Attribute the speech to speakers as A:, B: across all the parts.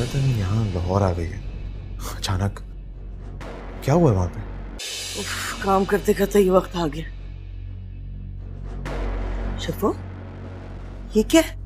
A: दुर्योधन यहाँ लाहौर आ गई है अचानक। क्या हुआ वहां पे?
B: काम करते करते ये वक्त आ गया। शफो, ये क्या है?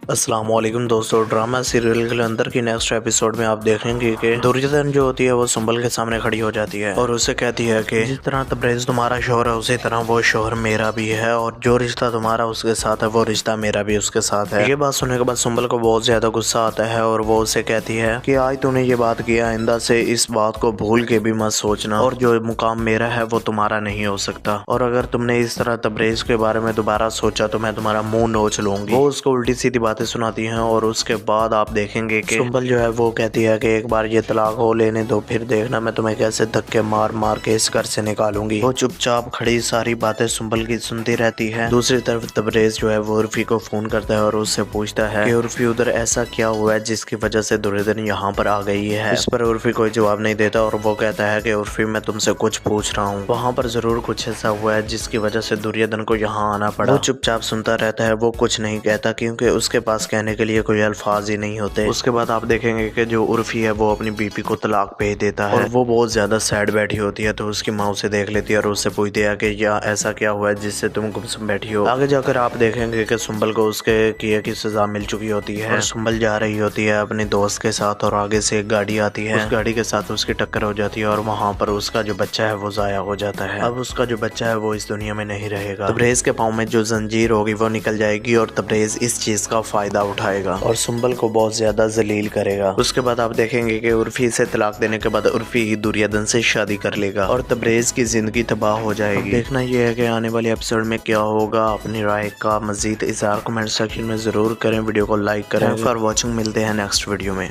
C: अस्सलामुअलैकुम दोस्तों, ड्रामा सीरियल के अंदर की नेक्स्ट एपिसोड में आप देखेंगे कि दुर्योधन जो होती है वो सुंबल के सामने खड़ी हो जाती है और उसे कहती है कि जिस तरह तब्रेज तुम्हारा शोहर है उसी तरह वो शोहर मेरा भी है और जो रिश्ता तुम्हारा उसके साथ है वो रिश्ता मेरा भी उसके साथ है। ये बात सुनने के बाद सुंबल को बहुत ज्यादा गुस्सा आता है और वो उसे कहती है कि आज तूने ये बात किया, आइंदा से इस बात को भूल के भी मत सोचना और जो मुकाम मेरा है वो तुम्हारा नहीं हो सकता, और अगर तुमने इस तरह तब्रेज के बारे में दोबारा सोचा तो मैं तुम्हारा मुंह नोच लूंगी। वो उसको उल्टी सीधी बातें सुनाती हैं और उसके बाद आप देखेंगे कि सुंबल जो है वो कहती है कि एक बार ये तलाक हो लेने दो, फिर देखना मैं तुम्हें कैसे धक्के मार मार के इस घर से निकालूंगी। वो चुपचाप खड़ी सारी बातें सुंबल की सुनती रहती है। दूसरी तरफ तबरेज जो है वो उर्फी को फोन करता है और उससे पूछता है कि उर्फी उधर ऐसा क्या हुआ है जिसकी वजह से दुर्योधन यहाँ पर आ गई है। इस पर उर्फी कोई जवाब नहीं देता और वो कहता है कि उर्फी मैं तुमसे कुछ पूछ रहा हूँ, वहाँ पर जरूर कुछ ऐसा हुआ है जिसकी वजह से दुर्योधन को यहाँ आना पड़ा। वो चुपचाप सुनता रहता है, वो कुछ नहीं कहता क्योंकि उसके पास कहने के लिए कोई अल्फाज ही नहीं होते। उसके बाद आप देखेंगे कि जो उर्फी है वो अपनी बीपी को तलाक भेज देता है और वो बहुत ज्यादा सैड बैठी होती है, तो उसकी माँ उसे देख लेती है और उससे पूछती है कि या ऐसा क्या हुआ है जिससे तुम गुमसुम बैठी हो। आगे जाकर आप देखेंगे कि सुंबल को उसके किए की सजा मिल चुकी होती है और सुंबल जा रही होती है अपने दोस्त के साथ और आगे से एक गाड़ी आती है। उस गाड़ी के साथ उसकी टक्कर हो जाती है और वहाँ पर उसका जो बच्चा है वो जाया हो जाता है। अब उसका जो बच्चा है वो इस दुनिया में नहीं रहेगा। तबरेज के पाँव में जो जंजीर होगी वो निकल जाएगी और तबरेज इस चीज का फायदा उठाएगा और सुंबल को बहुत ज्यादा जलील करेगा। उसके बाद आप देखेंगे कि उर्फी से तलाक देने के बाद उर्फी ही दुर्योधन से शादी कर लेगा और तबरेज की जिंदगी तबाह हो जाएगी। देखना यह है कि आने वाले एपिसोड में क्या होगा। अपनी राय का मजीद इज़हार कमेंट सेक्शन में जरूर करें, वीडियो को लाइक करें। फॉर वॉचिंग, मिलते हैं नेक्स्ट वीडियो में।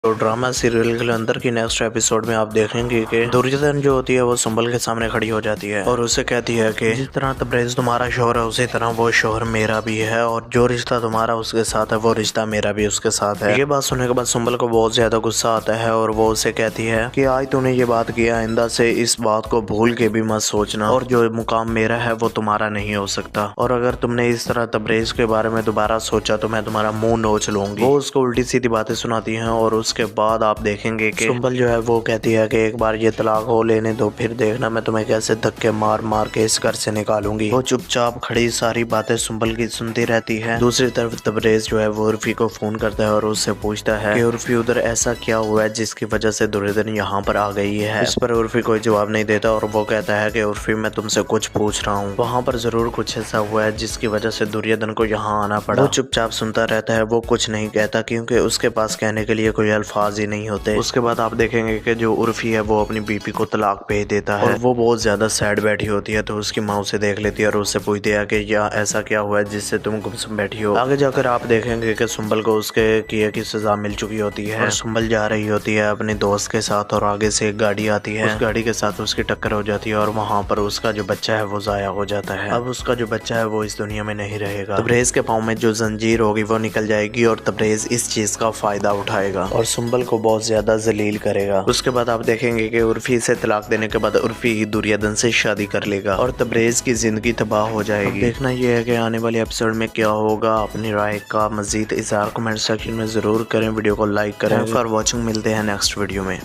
C: तो ड्रामा सीरियल के अंदर की नेक्स्ट एपिसोड में आप देखेंगे कि दुर्योधन जो होती है वो सुंबल के सामने खड़ी हो जाती है और उसे कहती है कि जिस तरह तबरेज तुम्हारा शोहर है उसी तरह वो शोहर मेरा भी है और जो रिश्ता तुम्हारा उसके साथ है वो रिश्ता मेरा भी उसके साथ है। ये बात सुनने के बाद सुंबल को बहुत ज्यादा गुस्सा आता है और वो उसे कहती है कि आज तूने ये बात किया, आइंदा से इस बात को भूल के भी मत सोचना और जो मुकाम मेरा है वो तुम्हारा नहीं हो सकता, और अगर तुमने इस तरह तबरेज के बारे में दोबारा सोचा तो मैं तुम्हारा मुंह नोच लूंगी। वो उसको उल्टी सीधी बातें सुनाती है और उसके बाद आप देखेंगे कि सुंबल जो है वो कहती है कि एक बार ये तलाक हो लेने दो, फिर देखना मैं तुम्हें कैसे धक्के मार मार के इस घर से निकालूंगी। वो चुपचाप खड़ी सारी बातें सुंबल की सुनती रहती है। दूसरी तरफ तबरेज जो है वो उर्फी को फोन करता है और उससे पूछता है कि उर्फी उधर ऐसा क्या हुआ है जिसकी वजह से दुर्योधन यहाँ पर आ गई है। इस पर उर्फी कोई जवाब नहीं देता और वो कहता है कि उर्फी मैं तुमसे कुछ पूछ रहा हूँ, वहाँ पर जरूर कुछ ऐसा हुआ है जिसकी वजह से दुर्योधन को यहाँ आना पड़ा। वो चुपचाप सुनता रहता है, वो कुछ नहीं कहता क्योंकि उसके पास कहने के लिए कोई अल्फाज अल्फाज ही नहीं होते। उसके बाद आप देखेंगे कि जो उर्फी है वो अपनी बीपी को तलाक भेज देता है और वो बहुत ज्यादा सैड बैठी होती है। तो उसकी माँ उसे देख लेती है और उससे पूछती है कि या ऐसा क्या हुआ है जिससे तुम गुमसुम बैठी हो। आगे जाकर आप देखेंगे कि सुंबल को उसके किए की सजा मिल चुकी होती है और सुंबल जा रही होती है अपने दोस्त के साथ और आगे से एक गाड़ी आती है। उस गाड़ी के साथ उसकी टक्कर हो जाती है और वहाँ पर उसका जो बच्चा है वो जाया हो जाता है। अब उसका जो बच्चा है वो इस दुनिया में नहीं रहेगा। तबरेज के पाँव में जो जंजीर होगी वो निकल जाएगी और तबरेज इस चीज का फायदा उठाएगा और सुंबल को बहुत ज्यादा जलील करेगा। उसके बाद आप देखेंगे कि उर्फी से तलाक देने के बाद उर्फी दुर्योधन से शादी कर लेगा और तबरेज की जिंदगी तबाह हो जाएगी। देखना यह है कि आने वाले एपिसोड में क्या होगा। अपनी राय का मजीद इज़हार कमेंट सेक्शन में जरूर करें। वीडियो को लाइक करें। फॉर वॉचिंग, मिलते हैं नेक्स्ट वीडियो में।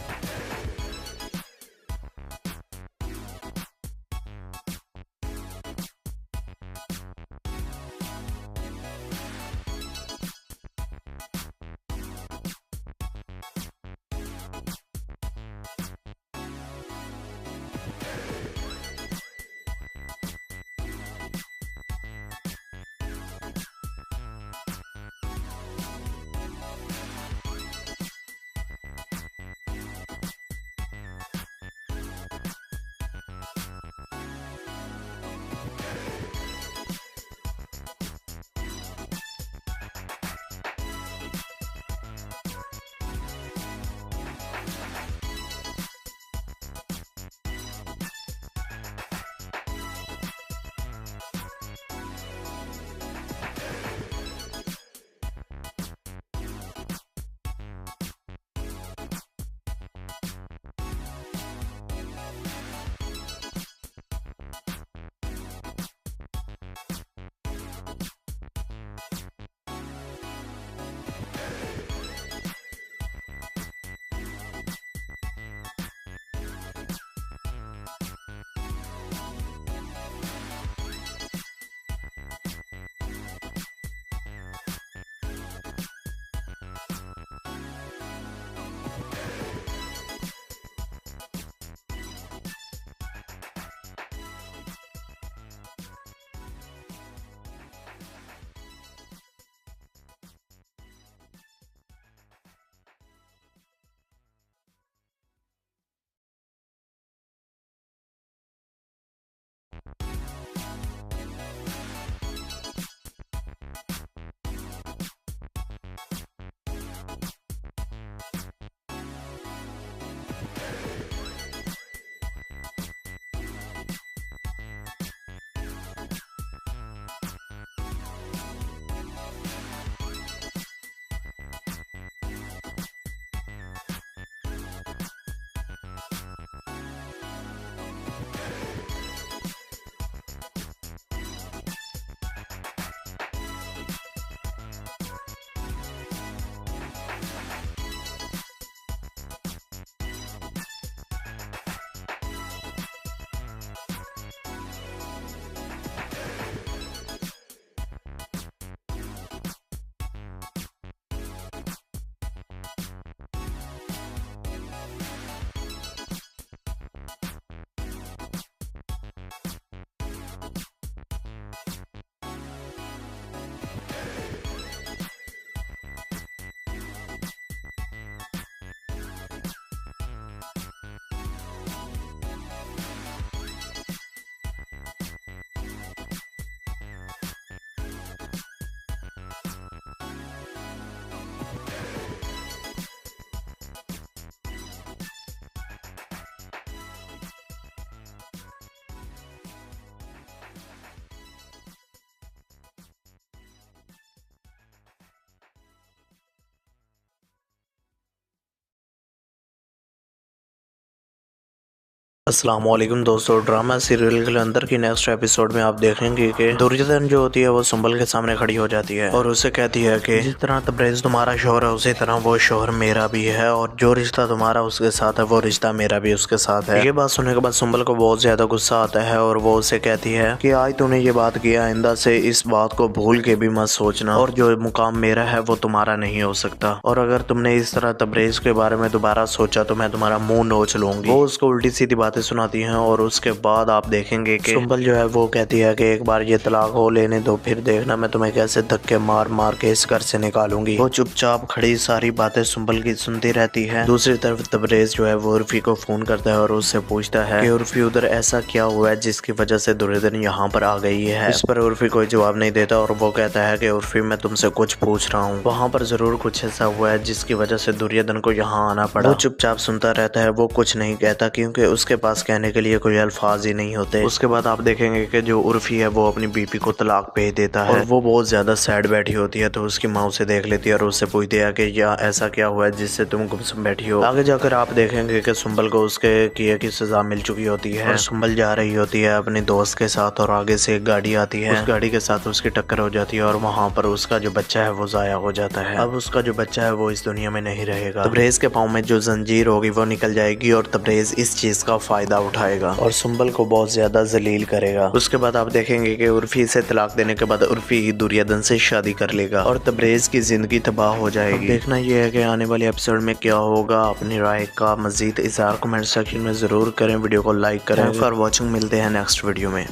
C: अस्सलामुअलैकुम दोस्तों, ड्रामा सीरियल के अंदर की नेक्स्ट एपिसोड में आप देखेंगे कि दुर्योधन जो होती है वो सुंबल के सामने खड़ी हो जाती है और उसे कहती है कि जिस तरह तबरेज तुम्हारा शोहर है उसी तरह वो शोहर मेरा भी है और जो रिश्ता तुम्हारा उसके साथ है वो रिश्ता मेरा भी उसके साथ है। ये बात सुनने के बाद सुंबल को बहुत ज्यादा गुस्सा आता है और वो उसे कहती है कि आज तूने ये बात किया, आइंदा से इस बात को भूल के भी मत सोचना और जो मुकाम मेरा है वो तुम्हारा नहीं हो सकता और अगर तुमने इस तरह तबरेज के बारे में दोबारा सोचा तो मैं तुम्हारा मुंह नोच लूंगी। वो उसको उल्टी सीधी बातें बातें सुनाती हैं और उसके बाद आप देखेंगे कि सुंबल जो है वो कहती है कि एक बार ये तलाक हो लेने दो, फिर देखना मैं तुम्हें कैसे धक्के मार मार के इस घर से निकालूंगी। वो चुपचाप खड़ी सारी बातें सुंबल की सुनती रहती है। दूसरी तरफ तबरेज जो है वो उर्फी को फोन करता है और उससे पूछता है कि उर्फी उधर ऐसा क्या हुआ है जिसकी वजह से दुर्योधन यहाँ पर आ गई है। इस पर उर्फी कोई जवाब नहीं देता और वो कहता है कि उर्फी मैं तुमसे कुछ पूछ रहा हूँ, वहाँ पर जरूर कुछ ऐसा हुआ है जिसकी वजह से दुर्योधन को यहाँ आना पड़ा। वो चुपचाप सुनता रहता है, वो कुछ नहीं कहता क्योंकि उसके पास कहने के लिए कोई अल्फाज ही नहीं होते। उसके बाद आप देखेंगे कि जो उर्फी है वो अपनी बीपी को तलाक भेज देता है और वो बहुत ज्यादा सैड बैठी होती है। तो उसकी माँ उसे देख लेती है और उससे पूछती है कि यह ऐसा क्या हुआ है जिससे तुम गुमसुम बैठी हो। आगे जाकर आप देखेंगे कि सुंबल को उसके किए की सजा मिल चुकी होती है और सुंबल जा रही होती है अपने दोस्त के साथ और आगे से एक गाड़ी आती है। उस गाड़ी के साथ उसकी टक्कर हो जाती है और वहाँ पर उसका जो बच्चा है वो जाया हो जाता है। अब उसका जो बच्चा है वो इस दुनिया में नहीं रहेगा। तबरेज के पाँव में जो जंजीर होगी वो निकल जाएगी और तबरेज इस चीज का फायदा उठाएगा और सुंबल को बहुत ज्यादा जलील करेगा। उसके बाद आप देखेंगे कि उर्फी से तलाक देने के बाद उर्फी दुर्योधन से शादी कर लेगा और तबरेज की जिंदगी तबाह हो जाएगी। देखना यह है कि आने वाले एपिसोड में क्या होगा। अपनी राय का मजीद इज़हार कमेंट सेक्शन में जरूर करें, वीडियो को लाइक करें। फॉर वॉचिंग, मिलते हैं नेक्स्ट वीडियो में।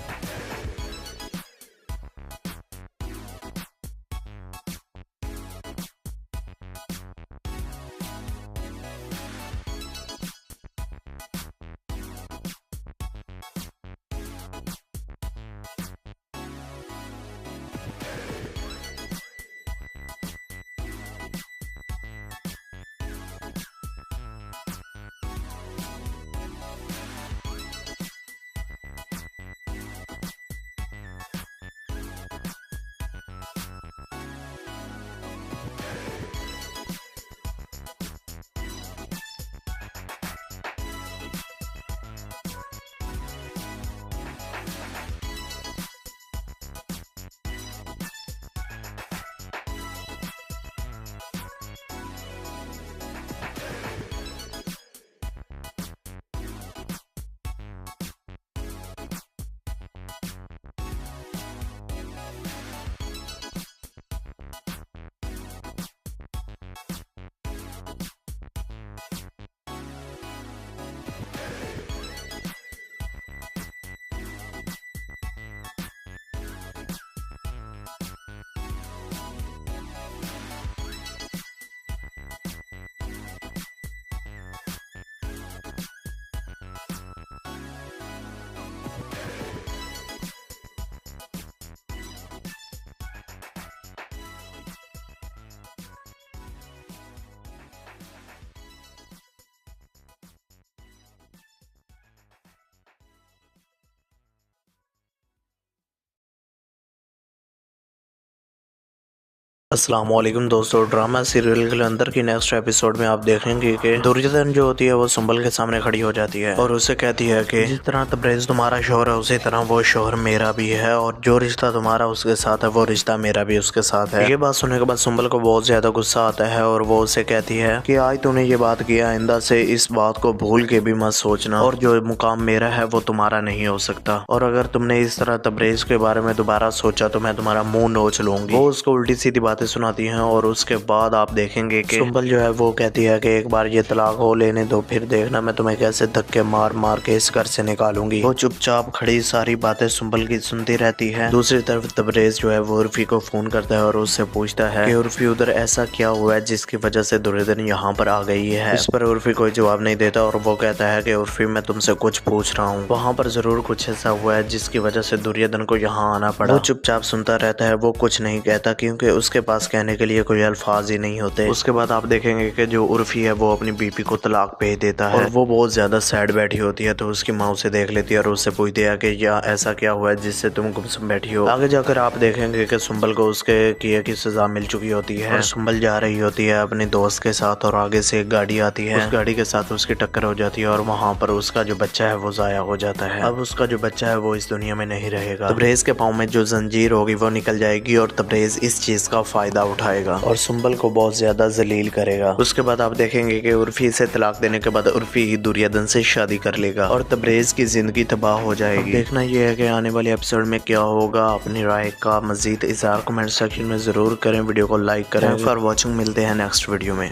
C: अस्सलामुअलैकुम दोस्तों, ड्रामा सीरियल के अंदर की नेक्स्ट एपिसोड में आप देखेंगे कि दुर्योधन जो होती है वो सुंबल के सामने खड़ी हो जाती है और उसे कहती है कि जिस तरह तबरेज तुम्हारा शोहर है उसी तरह वो शोहर मेरा भी है और जो रिश्ता तुम्हारा उसके साथ है वो रिश्ता मेरा भी उसके साथ है। ये बात सुनने के बाद सुंबल को बहुत ज्यादा गुस्सा आता है और वो उसे कहती है कि आज तूने ये बात किया, आइंदा से इस बात को भूल के भी मत सोचना और जो मुकाम मेरा है वो तुम्हारा नहीं हो सकता और अगर तुमने इस तरह तबरेज के बारे में दोबारा सोचा तो मैं तुम्हारा मुंह नोच लूंगी। वो उसको उल्टी सीधी बातें सुनाती हैं और उसके बाद आप देखेंगे कि सुंबल जो है वो कहती है कि एक बार ये तलाक हो लेने दो, फिर देखना मैं तुम्हें कैसे धक्के मार मार के इस घर से निकालूंगी। वो चुपचाप खड़ी सारी बातें सुंबल की सुनती रहती है। दूसरी तरफ तबरेज जो है वो उर्फी को फोन करता है और उससे पूछता है कि उर्फी उधर ऐसा क्या हुआ है जिसकी वजह से दुर्योधन यहाँ पर आ गई है। इस पर उर्फी कोई जवाब नहीं देता और वो कहता है कि उर्फी मैं तुमसे कुछ पूछ रहा हूँ, वहाँ पर जरूर कुछ ऐसा हुआ है जिसकी वजह से दुर्योधन को यहाँ आना पड़ा। वो चुपचाप सुनता रहता है, वो कुछ नहीं कहता क्योंकि उसके पास कहने के लिए कोई अल्फाज ही नहीं होते। उसके बाद आप देखेंगे कि जो उर्फी है वो अपनी बीपी को तलाक भेज देता है और वो बहुत ज्यादा सैड बैठी होती है। तो उसकी माँ उसे देख लेती है और उससे पूछती है कि यह ऐसा क्या हुआ है जिससे तुम गुमसुम बैठी हो। आगे जाकर आप देखेंगे कि सुंबल को उसके किए की सजा मिल चुकी होती है और सुंबल जा रही होती है अपने दोस्त के साथ और आगे से एक गाड़ी आती है। उस गाड़ी के साथ उसकी टक्कर हो जाती है और वहाँ पर उसका जो बच्चा है वो जाया हो जाता है। अब उसका जो बच्चा है वो इस दुनिया में नहीं रहेगा। तबरेज के पाँव में जो जंजीर होगी वो निकल जाएगी और तबरेज इस चीज का फायदा उठाएगा और सुंबल को बहुत ज्यादा जलील करेगा। उसके बाद आप देखेंगे कि उर्फी से तलाक देने के बाद उर्फी दुर्योधन से शादी कर लेगा और तबरेज की जिंदगी तबाह हो जाएगी। देखना यह है कि आने वाले एपिसोड में क्या होगा। अपनी राय का मजीद इज़हार कमेंट सेक्शन में जरूर करें, वीडियो को लाइक करें। फॉर वॉचिंग, मिलते हैं नेक्स्ट वीडियो में।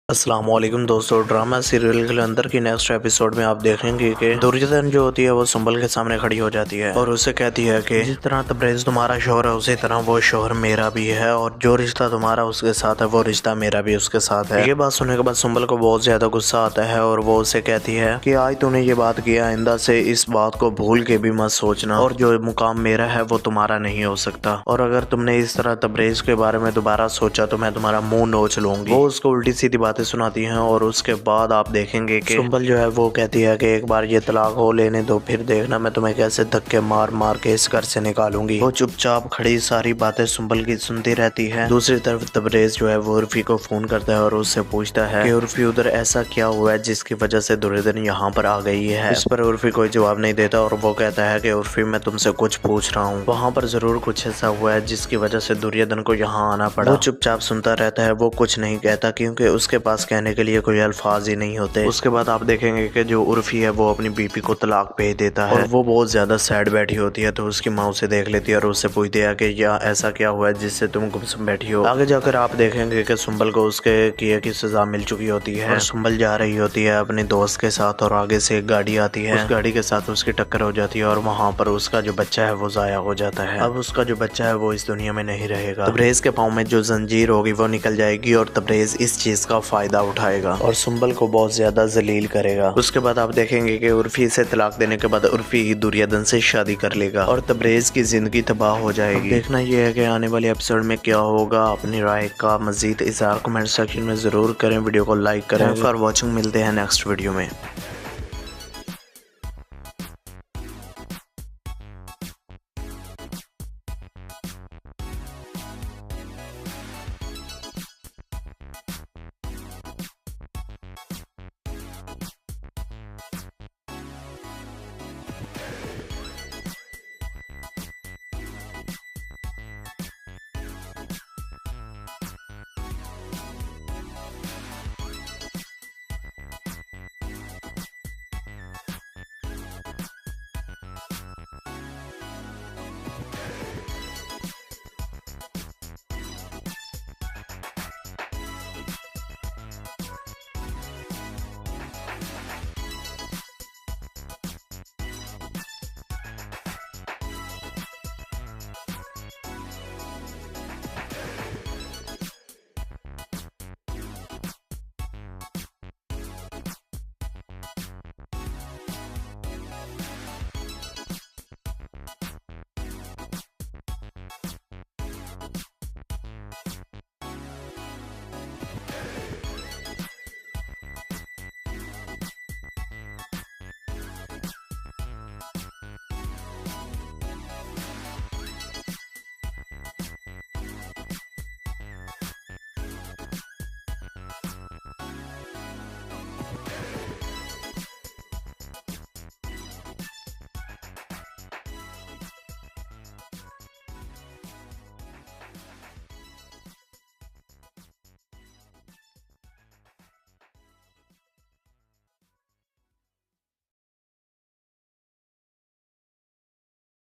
C: अस्सलाम वालेकुम दोस्तों, ड्रामा सीरियल के अंदर की नेक्स्ट एपिसोड में आप देखेंगे कि दुर्योधन जो होती है वो सुंबल के सामने खड़ी हो जाती है और उसे कहती है कि जिस तरह तबरेज तुम्हारा शोहर है उसी तरह वो शोहर मेरा भी है और जो रिश्ता तुम्हारा उसके साथ है वो रिश्ता मेरा भी उसके साथ है। ये बात सुनने के बाद सुंबल को बहुत ज्यादा गुस्सा आता है और वो उसे कहती है कि आज तूने ये बात किया, आइंदा से इस बात को भूल के भी मत सोचना और जो मुकाम मेरा है वो तुम्हारा नहीं हो सकता, और अगर तुमने इस तरह तबरेज के बारे में दोबारा सोचा तो मैं तुम्हारा मुंह नोच लूंगी। वो उसको उल्टी सीधी बातें सुनाती हैं और उसके बाद आप देखेंगे कि सुंबल जो है वो कहती है कि एक बार ये तलाक हो लेने दो, फिर देखना मैं तुम्हें कैसे धक्के मार मार के इस घर से निकालूंगी। वो चुपचाप खड़ी सारी बातें सुंबल की सुनती रहती है। दूसरी तरफ तबरेज जो है वो उर्फी को फोन करता है और उससे पूछता है कि उर्फी उधर ऐसा क्या हुआ है जिसकी वजह से दुर्योधन यहाँ पर आ गई है। इस पर उर्फी कोई जवाब नहीं देता और वो कहता है कि उर्फी मैं तुमसे कुछ पूछ रहा हूँ, वहाँ पर जरूर कुछ ऐसा हुआ है जिसकी वजह से दुर्योधन को यहाँ आना पड़ा। वो चुपचाप सुनता रहता है, वो कुछ नहीं कहता क्योंकि उसके पास कहने के लिए कोई अल्फाज ही नहीं होते। उसके बाद आप देखेंगे कि जो उर्फी है वो अपनी बीपी को तलाक भेज देता है और वो बहुत ज्यादा सैड बैठी होती है, तो उसकी माँ उसे देख लेती है और उससे पूछती है कि या ऐसा क्या हुआ है जिससे तुम गुमसुम बैठी हो। आगे जाकर आप देखेंगे कि सुंबल को उसके किए की सजा मिल चुकी होती है और सुंबल जा रही होती है अपने दोस्त के साथ और आगे से एक गाड़ी आती है। उस गाड़ी के साथ उसकी टक्कर हो जाती है और वहाँ पर उसका जो बच्चा है वो जाया हो जाता है। अब उसका जो बच्चा है वो इस दुनिया में नहीं रहेगा। तबरेज के पाँव में जो जंजीर होगी वो निकल जाएगी और तबरेज इस चीज का फायदा उठाएगा और सुंबल को बहुत ज्यादा जलील करेगा। उसके बाद आप देखेंगे कि उर्फी से तलाक देने के बाद उर्फी दुर्योधन से शादी कर लेगा और तबरेज की जिंदगी तबाह हो जाएगी। देखना यह है कि आने वाले एपिसोड में क्या होगा। अपनी राय का मजीद इज़हार कमेंट सेक्शन में जरूर करें, वीडियो को लाइक करें। फॉर वॉचिंग, मिलते हैं नेक्स्ट वीडियो में।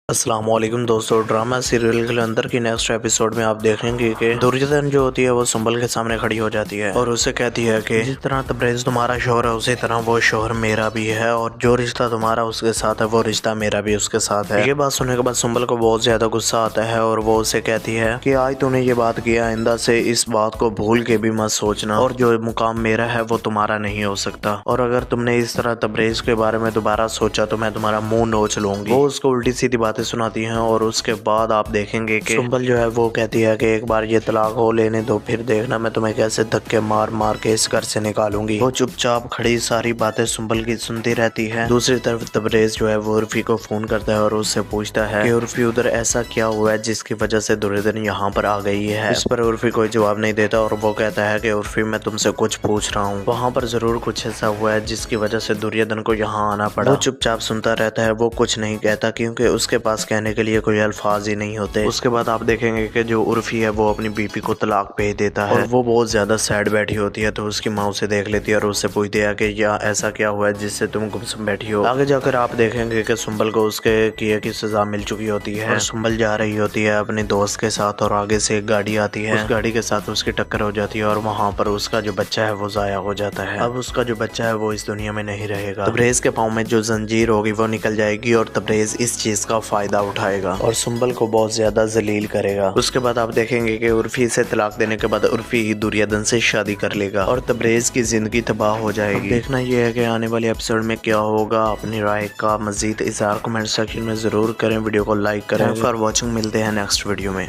C: अस्सलाम वालेकुम दोस्तों, ड्रामा सीरियल के अंदर की नेक्स्ट एपिसोड में आप देखेंगे कि दुर्योधन जो होती है वो सुंबल के सामने खड़ी हो जाती है और उसे कहती है कि जिस तरह तबरेज तुम्हारा शोहर है उसी तरह वो शोहर मेरा भी है और जो रिश्ता तुम्हारा उसके साथ है वो रिश्ता मेरा भी उसके साथ है। ये बात सुनने के बाद सुंबल को बहुत ज्यादा गुस्सा आता है और वो उसे कहती है कि आज तूने ये बात किया, आइंदा से इस बात को भूल के भी मत सोचना और जो मुकाम मेरा है वो तुम्हारा नहीं हो सकता, और अगर तुमने इस तरह तबरेज के बारे में दोबारा सोचा तो मैं तुम्हारा मुंह नोच लूंगी। वो उसको उल्टी सीधी बातें सुनाती हैं और उसके बाद आप देखेंगे कि सुंबल जो है वो कहती है कि एक बार ये तलाक हो लेने दो, फिर देखना मैं तुम्हें कैसे धक्के मार मार के इस घर से निकालूंगी। वो चुपचाप खड़ी सारी बातें सुंबल की सुनती रहती है। दूसरी तरफ तबरेज जो है वो उर्फी को फोन करता है और उससे पूछता है कि उर्फी उधर ऐसा क्या हुआ है जिसकी वजह से दुर्योधन यहाँ पर आ गई है। इस पर उर्फी कोई जवाब नहीं देता और वो कहता है कि उर्फी मैं तुमसे कुछ पूछ रहा हूँ, वहाँ पर जरूर कुछ ऐसा हुआ है जिसकी वजह से दुर्योधन को यहाँ आना पड़ा। वो चुपचाप सुनता रहता है, वो कुछ नहीं कहता क्योंकि उसके पास कहने के लिए कोई अल्फाज ही नहीं होते। उसके बाद आप देखेंगे कि जो उर्फी है वो अपनी बीपी को तलाक भेज देता है और वो बहुत ज्यादा सैड बैठी होती है। तो उसकी माँ उसे देख लेती है और उससे पूछती है कि या ऐसा क्या हुआ है जिससे तुम गुमसुम बैठी हो। आगे जाकर आप देखेंगे कि सुंबल को उसके किए की सजा मिल चुकी होती है और सुंबल जा रही होती है अपने दोस्त के साथ और आगे से एक गाड़ी आती है। उस गाड़ी के साथ उसकी टक्कर हो जाती है और वहाँ पर उसका जो बच्चा है वो जाया हो जाता है। अब उसका जो बच्चा है वो इस दुनिया में नहीं रहेगा। तबरेज के पाँव में जो जंजीर होगी वो निकल जाएगी और तबरेज इस चीज का फायदा उठाएगा और सुंबल को बहुत ज्यादा जलील करेगा। उसके बाद आप देखेंगे कि उर्फी से तलाक देने के बाद उर्फी दुर्योधन से शादी कर लेगा और तबरेज की जिंदगी तबाह हो जाएगी। देखना यह है कि आने वाले एपिसोड में क्या होगा। अपनी राय का मजीद इज़हार कमेंट सेक्शन में जरूर करें। वीडियो को लाइक करें। फॉर वॉचिंग, मिलते हैं नेक्स्ट वीडियो में।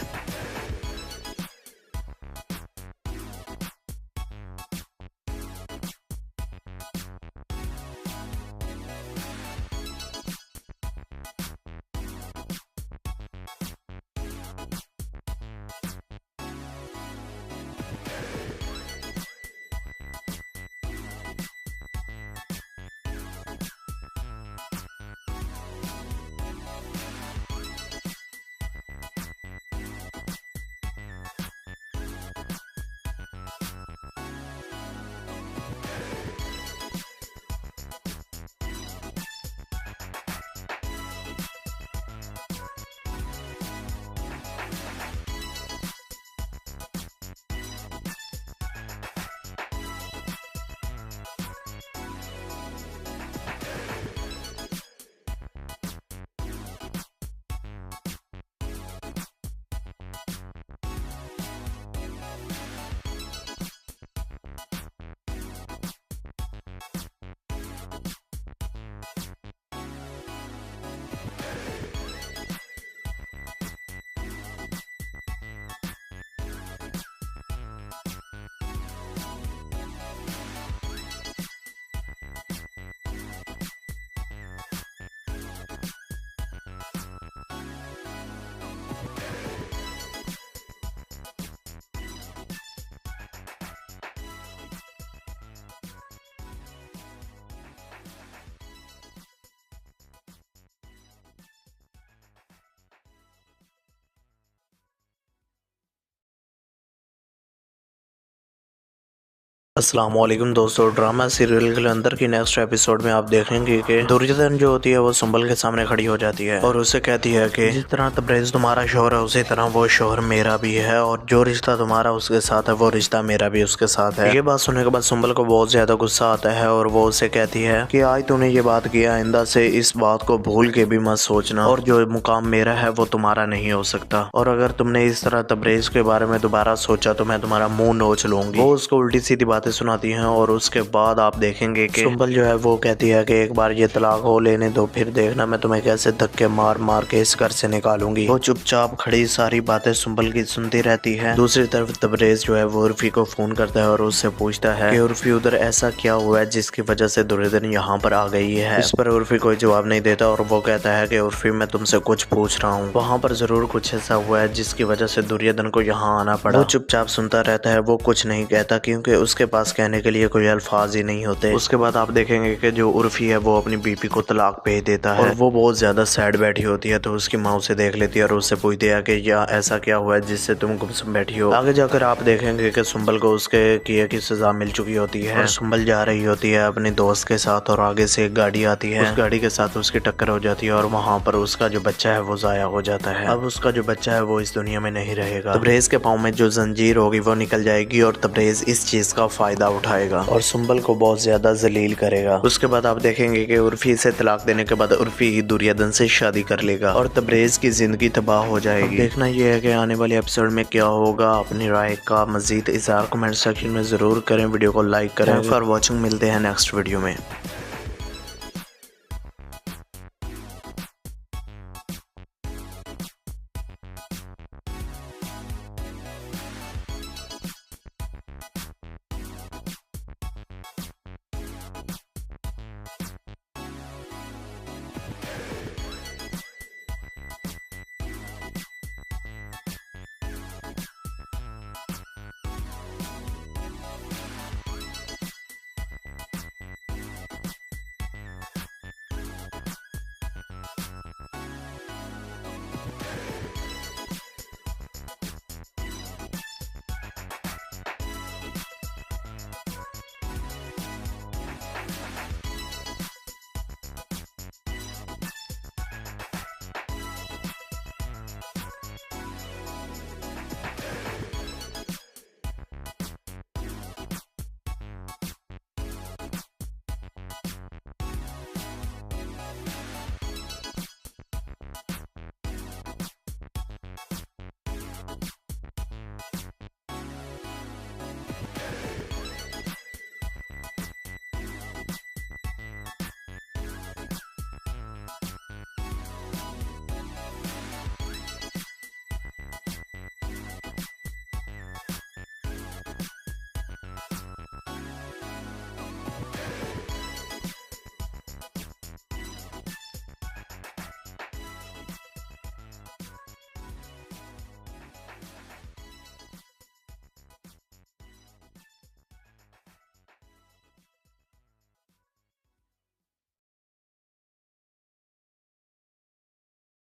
C: अस्सलाम वालेकुम दोस्तों, ड्रामा सीरियल के अंदर की नेक्स्ट एपिसोड में आप देखेंगे कि दुर्योधन जो होती है वो सुंबल के सामने खड़ी हो जाती है और उसे कहती है कि जिस तरह तबरेज तुम्हारा शोहर है उसी तरह वो शोहर मेरा भी है और जो रिश्ता तुम्हारा उसके साथ है वो रिश्ता मेरा भी उसके साथ है। ये बात सुनने के बाद सुंबल को बहुत ज्यादा गुस्सा आता है और वो उसे कहती है कि आज तूने ये बात किया, आइंदा से इस बात को भूल के भी मत सोचना और जो मुकाम मेरा है वो तुम्हारा नहीं हो सकता और अगर तुमने इस तरह तबरेज के बारे में दोबारा सोचा तो मैं तुम्हारा मुंह नोच लूंगी। वो उसको उल्टी सीधी बातें सुनाती हैं और उसके बाद आप देखेंगे कि सुंबल जो है वो कहती है कि एक बार ये तलाक हो लेने दो, फिर देखना मैं तुम्हें कैसे धक्के मार मार के इस घर से निकालूंगी। वो चुपचाप खड़ी सारी बातें सुंबल की सुनती रहती है। दूसरी तरफ तबरेज जो है वो उर्फी को फोन करता है और उससे पूछता है कि उर्फी उधर ऐसा क्या हुआ है जिसकी वजह से दुर्योधन यहाँ पर आ गई है। इस पर उर्फी कोई जवाब नहीं देता और वो कहता है कि उर्फी मैं तुमसे कुछ पूछ रहा हूँ, वहाँ पर जरूर कुछ ऐसा हुआ है जिसकी वजह से दुर्योधन को यहाँ आना पड़ा। वो चुपचाप सुनता रहता है, वो कुछ नहीं कहता क्योंकि उसके पास कहने के लिए कोई अल्फाज ही नहीं होते। उसके बाद आप देखेंगे कि जो उर्फी है वो अपनी बीपी को तलाक भेज देता है और वो बहुत ज्यादा सैड बैठी होती है। तो उसकी माँ उसे देख लेती है और उससे पूछती है कि या ऐसा क्या हुआ है जिससे तुम गुमसुम बैठी हो। आगे जाकर आप देखेंगे कि सुंबल को उसके किए की सजा मिल चुकी होती है और सुंबल जा रही होती है अपने दोस्त के साथ और आगे से एक गाड़ी आती है। उस गाड़ी के साथ उसकी टक्कर हो जाती है और वहाँ पर उसका जो बच्चा है वो जाया हो जाता है। अब उसका जो बच्चा है वो इस दुनिया में नहीं रहेगा। तबरेज के पाँव में जो जंजीर होगी वो निकल जाएगी और तबरेज इस चीज का फायदा उठाएगा और सुंबल को बहुत ज्यादा जलील करेगा। उसके बाद आप देखेंगे कि उर्फी से तलाक देने के बाद उर्फी दुर्योधन से शादी कर लेगा और तबरेज की जिंदगी तबाह हो जाएगी। देखना यह है कि आने वाले एपिसोड में क्या होगा। अपनी राय का मजीद इज़हार कमेंट सेक्शन में जरूर करें। वीडियो को लाइक करें। फॉर वॉचिंग, मिलते हैं नेक्स्ट वीडियो में।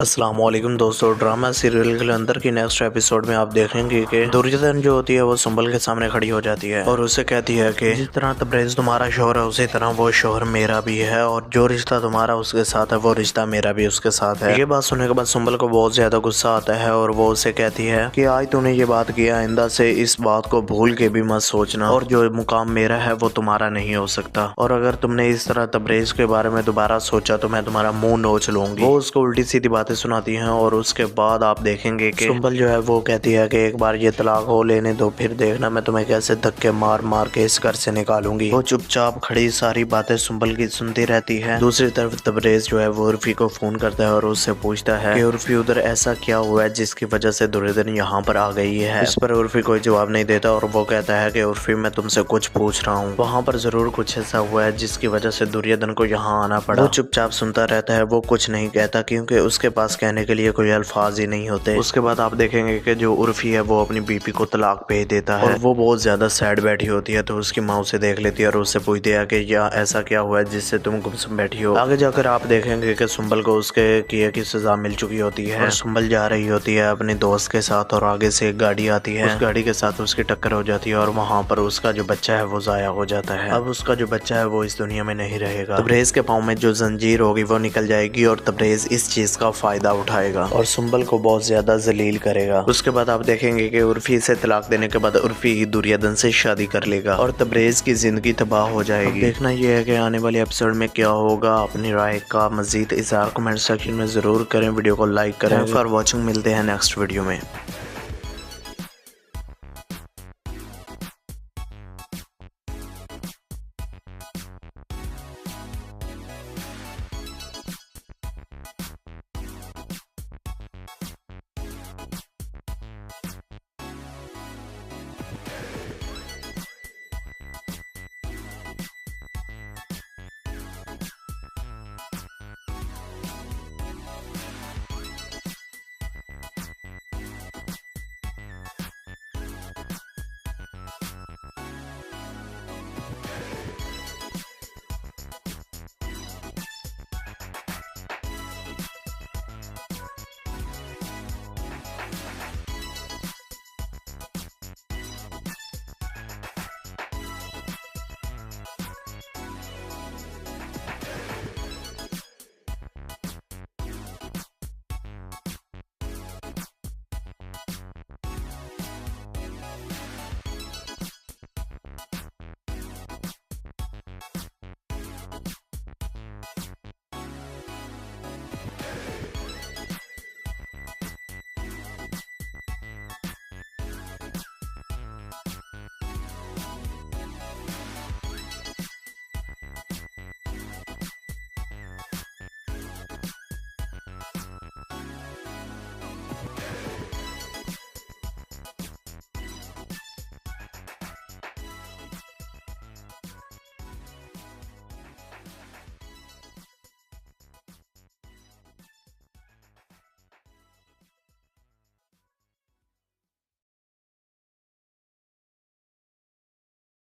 C: अस्सलाम वालेकुम दोस्तों, ड्रामा सीरियल के अंदर की नेक्स्ट एपिसोड में आप देखेंगे कि दुर्योधन जो होती है वो सुंबल के सामने खड़ी हो जाती है और उसे कहती है कि जिस तरह तबरेज तुम्हारा शोहर है उसी तरह वो शोहर मेरा भी है और जो रिश्ता तुम्हारा उसके साथ है वो रिश्ता मेरा भी उसके साथ है। ये बात सुनने के बाद सुंबल को बहुत ज्यादा गुस्सा आता है और वो उसे कहती है कि आज तूने ये बात किया, आइंदा से इस बात को भूल के भी मत सोचना और जो मुकाम मेरा है वो तुम्हारा नहीं हो सकता, और अगर तुमने इस तरह तबरेज के बारे में दोबारा सोचा तो मैं तुम्हारा मुंह नोच लूंगी। वो उसको उल्टी सीधी बातें सुनाती हैं और उसके बाद आप देखेंगे कि सुंबल जो है वो कहती है कि एक बार ये तलाक हो लेने दो, फिर देखना मैं तुम्हें कैसे धक्के मार मार के इस घर से निकालूंगी। वो चुपचाप खड़ी सारी बातें सुंबल की सुनती रहती है। दूसरी तरफ तबरेज जो है वो उर्फी को फोन करता है और उससे पूछता है कि उर्फी उधर ऐसा क्या हुआ है जिसकी वजह से दुर्योधन यहाँ पर आ गई है। इस पर उर्फी कोई जवाब नहीं देता और वो कहता है कि उर्फी मैं तुमसे कुछ पूछ रहा हूँ, वहाँ पर जरूर कुछ ऐसा हुआ है जिसकी वजह से दुर्योधन को यहाँ आना पड़ा। वो चुपचाप सुनता रहता है, वो कुछ नहीं कहता क्योंकि उसके पास कहने के लिए कोई अल्फाज ही नहीं होते। उसके बाद आप देखेंगे कि जो उर्फी है वो अपनी बीपी को तलाक भेज देता है और वो बहुत ज्यादा सैड बैठी होती है, तो उसकी माँ उसे देख लेती है और उससे पूछती है कि या ऐसा क्या हुआ है जिससे तुम गुमसुम बैठी हो। आगे जाकर आप देखेंगे कि सुंबल को उसके किए की सजा मिल चुकी होती है और सुंबल जा रही होती है अपने दोस्त के साथ और आगे से एक गाड़ी आती है। उस गाड़ी के साथ उसकी टक्कर हो जाती है और वहाँ पर उसका जो बच्चा है वो जाया हो जाता है। अब उसका जो बच्चा है वो इस दुनिया में नहीं रहेगा। तबरेज के पाँव में जो जंजीर होगी वो निकल जाएगी और तबरेज इस चीज का फायदा उठाएगा और सुंबल को बहुत ज्यादा जलील करेगा। उसके बाद आप देखेंगे कि उर्फी से तलाक देने के बाद उर्फी दुर्योधन से शादी कर लेगा और तबरेज की जिंदगी तबाह हो जाएगी। देखना यह है कि आने वाले एपिसोड में क्या होगा। अपनी राय का मजीद इज़हार कमेंट सेक्शन में जरूर करें, वीडियो को लाइक करें। फॉर वॉचिंग, मिलते हैं नेक्स्ट वीडियो में।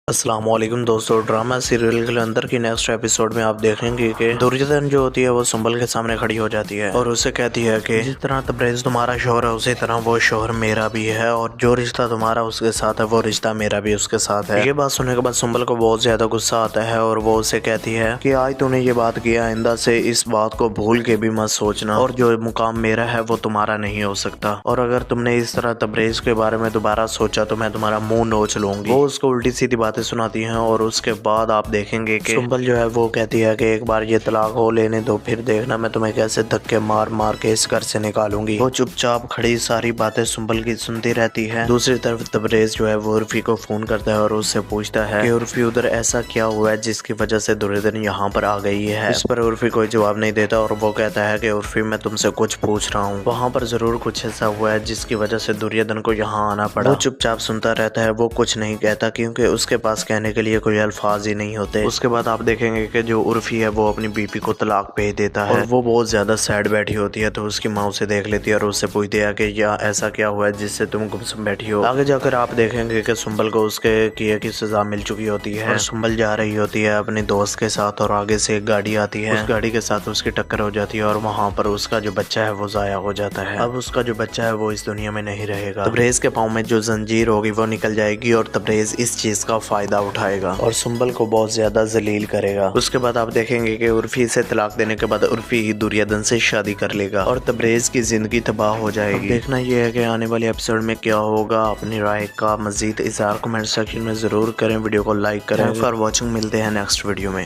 C: अस्सलाम वालेकुम दोस्तों, ड्रामा सीरियल के अंदर की नेक्स्ट एपिसोड में आप देखेंगे कि दुर्योधन जो होती है वो सुंबल के सामने खड़ी हो जाती है और उसे कहती है कि जिस तरह तबरेज तुम्हारा शोहर है उसी तरह वो शोहर मेरा भी है और जो रिश्ता तुम्हारा उसके साथ है वो रिश्ता मेरा भी उसके साथ है। ये बात सुनने के बाद सुंबल को बहुत ज्यादा गुस्सा आता है और वो उसे कहती है कि आज तूने ये बात किया, आइंदा से इस बात को भूल के भी मत सोचना और जो मुकाम मेरा है वो तुम्हारा नहीं हो सकता, और अगर तुमने इस तरह तबरेज के बारे में दोबारा सोचा तो मैं तुम्हारा मुंह नोच लूंगी। वो उसको उल्टी सीधी बातें सुनाती हैं और उसके बाद आप देखेंगे कि सुंबल जो है वो कहती है कि एक बार ये तलाक हो लेने दो, फिर देखना मैं तुम्हें कैसे धक्के मार मार के इस घर से निकालूंगी। वो चुपचाप खड़ी सारी बातें सुंबल की सुनती रहती है। दूसरी तरफ तबरेज जो है वो उर्फी को फोन करता है और उससे पूछता है कि उर्फी उधर ऐसा क्या हुआ है जिसकी वजह से दुर्योधन यहाँ पर आ गई है। इस पर उर्फी कोई जवाब नहीं देता और वो कहता है कि उर्फी मैं तुमसे कुछ पूछ रहा हूँ, वहाँ पर जरूर कुछ ऐसा हुआ है जिसकी वजह से दुर्योधन को यहाँ आना पड़ा। वो चुपचाप सुनता रहता है, वो कुछ नहीं कहता क्योंकि उसके पास कहने के लिए कोई अल्फाज ही नहीं होते। उसके बाद आप देखेंगे कि जो उर्फी है वो अपनी बीपी को तलाक भेज देता है और वो बहुत ज्यादा सैड बैठी होती है। तो उसकी माँ उसे देख लेती है और उससे पूछती है कि या ऐसा क्या हुआ है जिससे तुम गुमसुम बैठी हो। आगे जाकर आप देखेंगे कि सुंबल को उसके किए की सजा मिल चुकी होती है और सुंबल जा रही होती है अपने दोस्त के साथ और आगे से एक गाड़ी आती है। उस गाड़ी के साथ उसकी टक्कर हो जाती है और वहाँ पर उसका जो बच्चा है वो जाया हो जाता है। अब उसका जो बच्चा है वो इस दुनिया में नहीं रहेगा। तबरेज के पाँव में जो जंजीर होगी वो निकल जाएगी और तबरेज इस चीज का फायदा उठाएगा और सुंबल को बहुत ज्यादा जलील करेगा। उसके बाद आप देखेंगे कि उर्फी से तलाक देने के बाद उर्फी ही दुर्योधन से शादी कर लेगा और तबरेज की जिंदगी तबाह हो जाएगी। देखना यह है कि आने वाले एपिसोड में क्या होगा। अपनी राय का मजीद इज़हार कमेंट सेक्शन में जरूर करें। वीडियो को लाइक करें। फॉर वॉचिंग, मिलते हैं नेक्स्ट वीडियो में।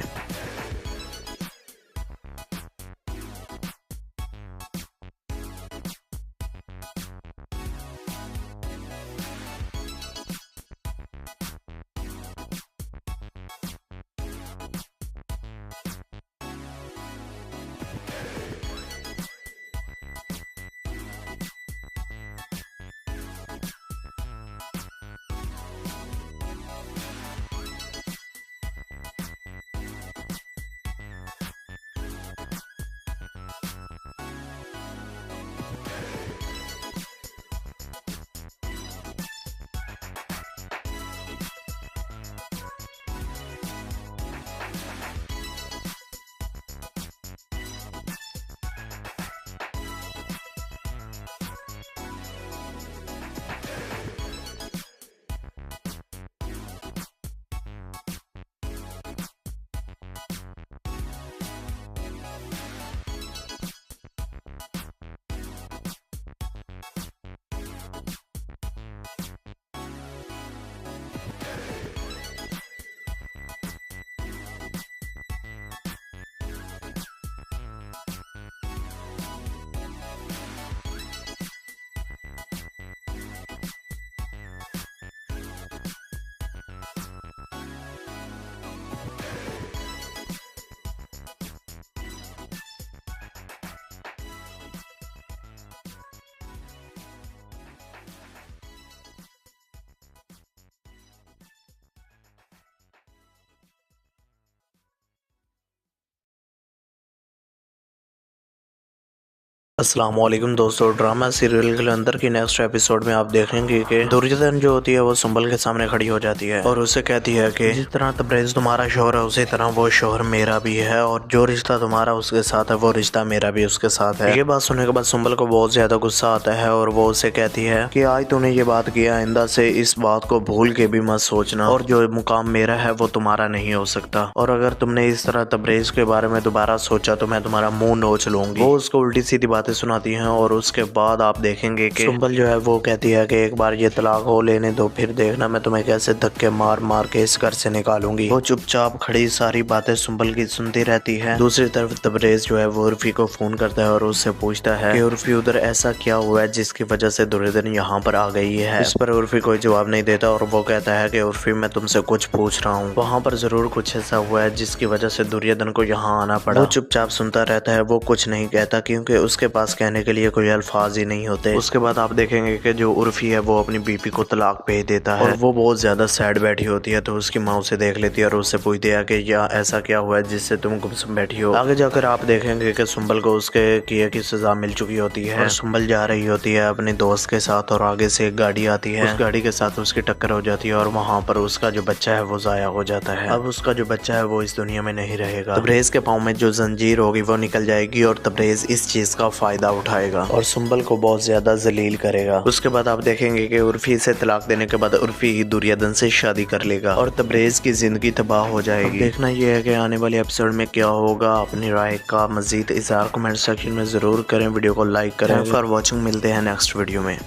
C: अस्सलामुअलैकुम दोस्तों, ड्रामा सीरियल के अंदर की नेक्स्ट एपिसोड में आप देखेंगे कि दुर्योधन जो होती है वो सुंबल के सामने खड़ी हो जाती है और उसे कहती है कि जिस तरह तबरेज तुम्हारा शोहर है उसी तरह वो शोहर मेरा भी है और जो रिश्ता तुम्हारा उसके साथ है वो रिश्ता मेरा भी उसके साथ है। ये बात सुनने के बाद सुंबल को बहुत ज्यादा गुस्सा आता है और वो उसे कहती है कि आज तूने ये बात किया, आइंदा से इस बात को भूल के भी मत सोचना और जो मुकाम मेरा है वो तुम्हारा नहीं हो सकता और अगर तुमने इस तरह तबरेज के बारे में दोबारा सोचा तो मैं तुम्हारा मुंह नोच लूंगी। वो उसको उल्टी सीधी बातें सुनाती हैं और उसके बाद आप देखेंगे कि सुंबल जो है वो कहती है कि एक बार ये तलाक हो लेने दो, फिर देखना मैं तुम्हें कैसे धक्के मार मार के इस घर से निकालूंगी। वो चुपचाप खड़ी सारी बातें सुंबल की सुनती रहती है। दूसरी तरफ तबरेज जो है वो उर्फी को फोन करता है और उससे पूछता है कि उर्फी उधर ऐसा क्या हुआ है जिसकी वजह से दुर्योधन यहाँ पर आ गई है। इस पर उर्फी कोई जवाब नहीं देता और वो कहता है कि उर्फी मैं तुमसे कुछ पूछ रहा हूँ, वहाँ पर जरूर कुछ ऐसा हुआ है जिसकी वजह से दुर्योधन को यहाँ आना पड़ा। वो चुपचाप सुनता रहता है, वो कुछ नहीं कहता क्योंकि उसके पास कहने के लिए कोई अल्फाज ही नहीं होते। उसके बाद आप देखेंगे कि जो उर्फी है वो अपनी बीपी को तलाक भेज देता है और वो बहुत ज्यादा सैड बैठी होती है। तो उसकी माँ उसे देख लेती है और उससे पूछती है कि या ऐसा क्या हुआ है जिससे तुम गुमसुम बैठी हो। आगे जाकर आप देखेंगे कि सुंबल को उसके किए की सजा मिल चुकी होती है और सुंबल जा रही होती है अपने दोस्त के साथ और आगे से एक गाड़ी आती है। उस गाड़ी के साथ उसकी टक्कर हो जाती है और वहाँ पर उसका जो बच्चा है वो जाया हो जाता है। अब उसका जो बच्चा है वो इस दुनिया में नहीं रहेगा। तबरेज के पाँव में जो जंजीर होगी वो निकल जाएगी और तबरेज इस चीज का फायदा उठाएगा और सुंबल को बहुत ज्यादा जलील करेगा। उसके बाद आप देखेंगे कि उर्फी से तलाक देने के बाद उर्फी ही दुर्योधन से शादी कर लेगा और तबरेज की जिंदगी तबाह हो जाएगी। देखना यह है कि आने वाले एपिसोड में क्या होगा। अपनी राय का मजीद इज़हार कमेंट सेक्शन में जरूर करें। वीडियो को लाइक करें। फॉर वॉचिंग, मिलते हैं नेक्स्ट वीडियो में।